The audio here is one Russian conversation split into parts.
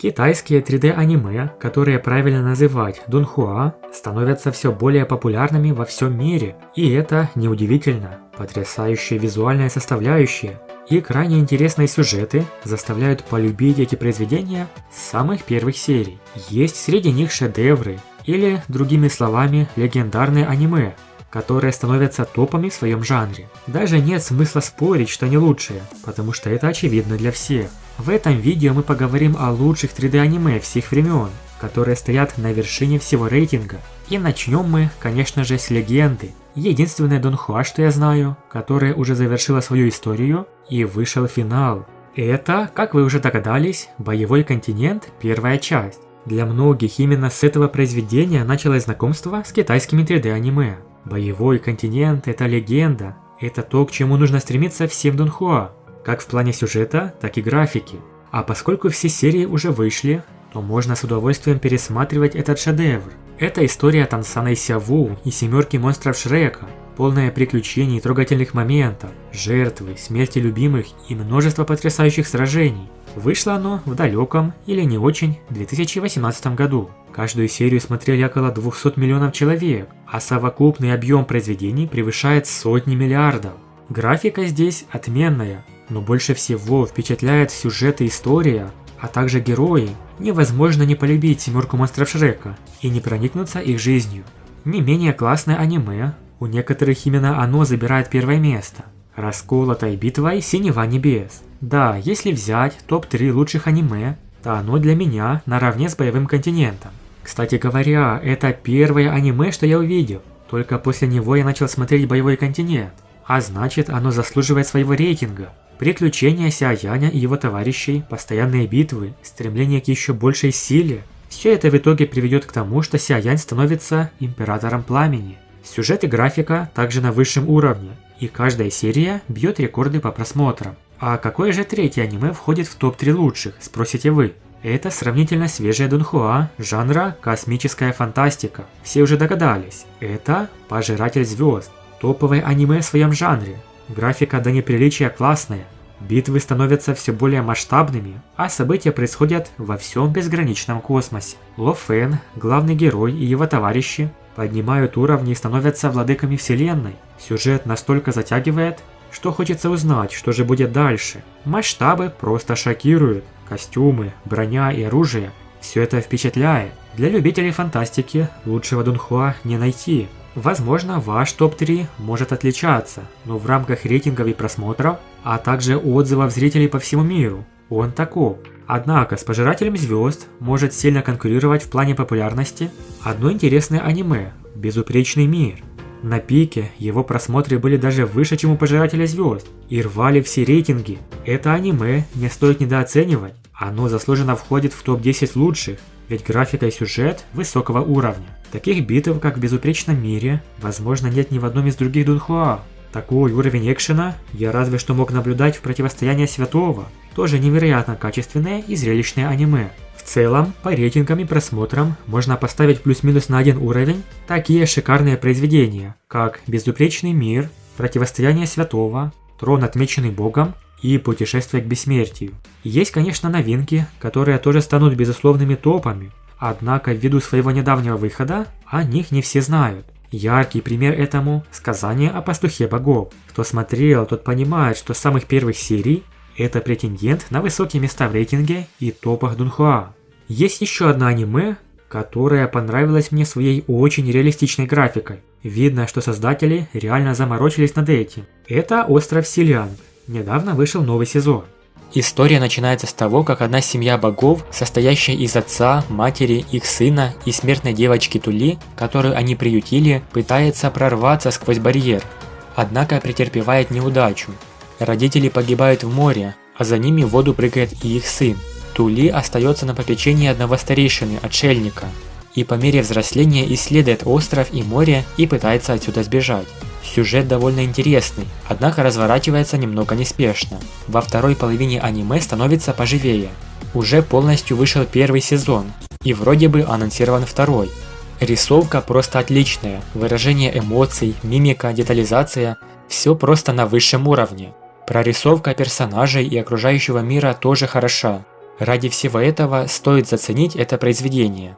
Китайские 3D аниме, которые правильно называть дунхуа, становятся все более популярными во всем мире. И это неудивительно. Потрясающие визуальные составляющие и крайне интересные сюжеты заставляют полюбить эти произведения с самых первых серий. Есть среди них шедевры, или, другими словами, легендарные аниме, которые становятся топами в своем жанре. Даже нет смысла спорить, что они лучшие, потому что это очевидно для всех. В этом видео мы поговорим о лучших 3D аниме всех времен, которые стоят на вершине всего рейтинга. И начнем мы, конечно же, с легенды. Единственная дунхуа, что я знаю, которая уже завершила свою историю и вышел финал. Это, как вы уже догадались, «Боевой континент», первая часть. Для многих именно с этого произведения началось знакомство с китайскими 3D аниме. «Боевой континент» — это легенда, это то, к чему нужно стремиться всем дунхуа, как в плане сюжета, так и графики. А поскольку все серии уже вышли, то можно с удовольствием пересматривать этот шедевр. Это история Тансана и Сяву и семерки монстров Шрека, полная приключений и трогательных моментов, жертвы, смерти любимых и множество потрясающих сражений. Вышло оно в далеком или не очень 2018 году. Каждую серию смотрели около 200 миллионов человек, а совокупный объем произведений превышает сотни миллиардов. Графика здесь отменная, но больше всего впечатляет сюжет и история, а также герои. Невозможно не полюбить семерку монстров Шрека и не проникнуться их жизнью. Не менее классное аниме, у некоторых именно оно забирает первое место. Расколотой битвой Синева небес. Да, если взять топ-3 лучших аниме, то оно для меня наравне с Боевым континентом. Кстати говоря, это первое аниме, что я увидел. Только после него я начал смотреть Боевой континент. А значит, оно заслуживает своего рейтинга. Приключения Сяяня и его товарищей, постоянные битвы, стремление к еще большей силе. Все это в итоге приведет к тому, что Сяянь становится императором пламени. Сюжет и графика также на высшем уровне, и каждая серия бьет рекорды по просмотрам. А какое же третье аниме входит в топ-3 лучших, спросите вы? Это сравнительно свежая дунхуа жанра космическая фантастика. Все уже догадались, это «Пожиратель звезд». Топовое аниме в своем жанре. Графика до неприличия классная. Битвы становятся все более масштабными, а события происходят во всем безграничном космосе. Ло Фэн, главный герой и его товарищи поднимают уровни и становятся владыками вселенной. Сюжет настолько затягивает, что хочется узнать, что же будет дальше. Масштабы просто шокируют. Костюмы, броня и оружие – все это впечатляет. Для любителей фантастики лучшего дунхуа не найти. Возможно, ваш топ-3 может отличаться, но в рамках рейтингов и просмотров, а также отзывов зрителей по всему миру, он таков. Однако с «Пожирателем звезд» может сильно конкурировать в плане популярности одно интересное аниме «Безупречный мир». На пике его просмотры были даже выше, чем у «Пожирателя звезд» и рвали все рейтинги. Это аниме не стоит недооценивать, оно заслуженно входит в топ-10 лучших, ведь графика и сюжет высокого уровня. Таких битв, как в «Безупречном мире», возможно, нет ни в одном из других дунхуа. Такой уровень экшена я разве что мог наблюдать в «Противостоянии Святого», тоже невероятно качественное и зрелищное аниме. В целом, по рейтингам и просмотрам можно поставить плюс-минус на один уровень такие шикарные произведения, как «Безупречный мир», «Противостояние Святого», «Трон, отмеченный Богом» и «Путешествие к бессмертию». Есть, конечно, новинки, которые тоже станут безусловными топами, однако ввиду своего недавнего выхода о них не все знают. Яркий пример этому – «Сказание о пастухе богов». Кто смотрел, тот понимает, что с самых первых серий это претендент на высокие места в рейтинге и топах дунхуа. Есть еще одно аниме, которое понравилось мне своей очень реалистичной графикой. Видно, что создатели реально заморочились над этим. Это «Остров Селянг». Недавно вышел новый сезон. История начинается с того, как одна семья богов, состоящая из отца, матери, их сына и смертной девочки Тули, которую они приютили, пытается прорваться сквозь барьер. Однако претерпевает неудачу. Родители погибают в море, а за ними в воду прыгает и их сын. Тули остается на попечении одного старейшины, отшельника, и по мере взросления исследует остров и море и пытается отсюда сбежать. Сюжет довольно интересный, однако разворачивается немного неспешно. Во второй половине аниме становится поживее. Уже полностью вышел первый сезон, и вроде бы анонсирован второй. Рисовка просто отличная, выражение эмоций, мимика, детализация – все просто на высшем уровне. Прорисовка персонажей и окружающего мира тоже хороша. Ради всего этого стоит заценить это произведение.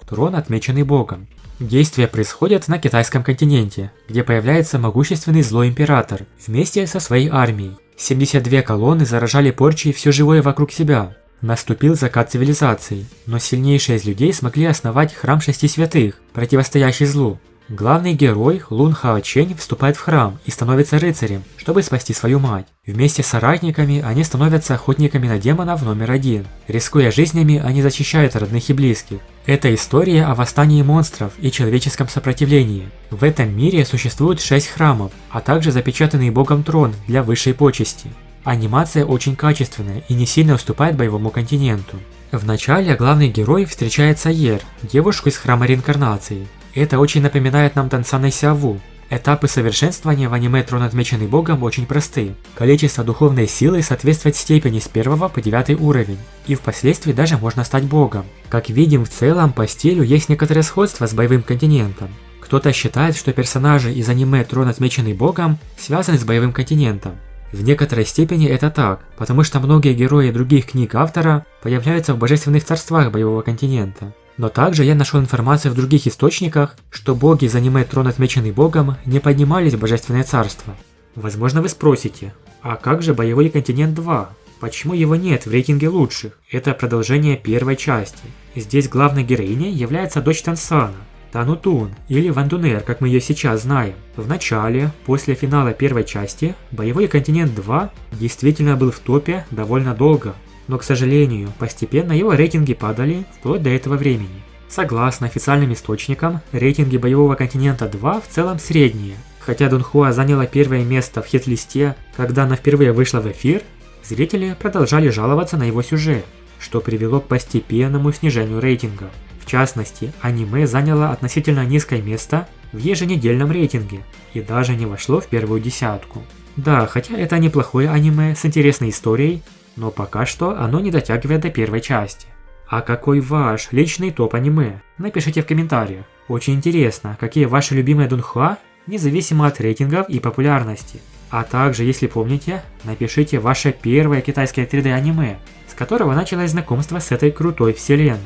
Трон, отмеченный Богом. Действия происходят на китайском континенте, где появляется могущественный злой император вместе со своей армией. 72 колонны заражали порчей все живое вокруг себя. Наступил закат цивилизации, но сильнейшие из людей смогли основать храм 6 святых, противостоящий злу. Главный герой Лун Хао Чэнь вступает в храм и становится рыцарем, чтобы спасти свою мать. Вместе с соратниками они становятся охотниками на демонов номер 1. Рискуя жизнями, они защищают родных и близких. Это история о восстании монстров и человеческом сопротивлении. В этом мире существует 6 храмов, а также запечатанный богом трон для высшей почести. Анимация очень качественная и не сильно уступает боевому континенту. В начале главный герой встречает Саер, девушку из храма реинкарнации. Это очень напоминает нам Тансана и Сяву. Этапы совершенствования в аниме «Трон, отмеченный Богом» очень просты. Количество духовной силы соответствует степени с 1 по 9 уровень, и впоследствии даже можно стать богом. Как видим, в целом по стилю есть некоторое сходство с боевым континентом. Кто-то считает, что персонажи из аниме «Трон, отмеченный Богом» связаны с боевым континентом. В некоторой степени это так, потому что многие герои других книг автора появляются в божественных царствах боевого континента. Но также я нашел информацию в других источниках, что боги из аниме «Трон, отмеченный Богом» не поднимались в божественное царство. Возможно, вы спросите, а как же боевой континент 2? Почему его нет в рейтинге лучших? Это продолжение первой части. Здесь главной героиней является дочь Тансана, Танутун, или Вандунер, как мы ее сейчас знаем. В начале, после финала первой части, боевой континент 2 действительно был в топе довольно долго. Но, к сожалению, постепенно его рейтинги падали вплоть до этого времени. Согласно официальным источникам, рейтинги боевого континента 2 в целом средние. Хотя Дунхуа заняла первое место в хит-листе, когда она впервые вышла в эфир, зрители продолжали жаловаться на его сюжет, что привело к постепенному снижению рейтинга. В частности, аниме заняло относительно низкое место в еженедельном рейтинге и даже не вошло в первую десятку. Да, хотя это неплохое аниме с интересной историей, но пока что оно не дотягивает до первой части. А какой ваш личный топ аниме? Напишите в комментариях. Очень интересно, какие ваши любимые Дунхуа, независимо от рейтингов и популярности. А также, если помните, напишите ваше первое китайское 3D аниме, с которого началось знакомство с этой крутой вселенной.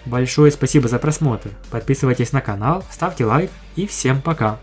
Большое спасибо за просмотр, подписывайтесь на канал, ставьте лайк и всем пока!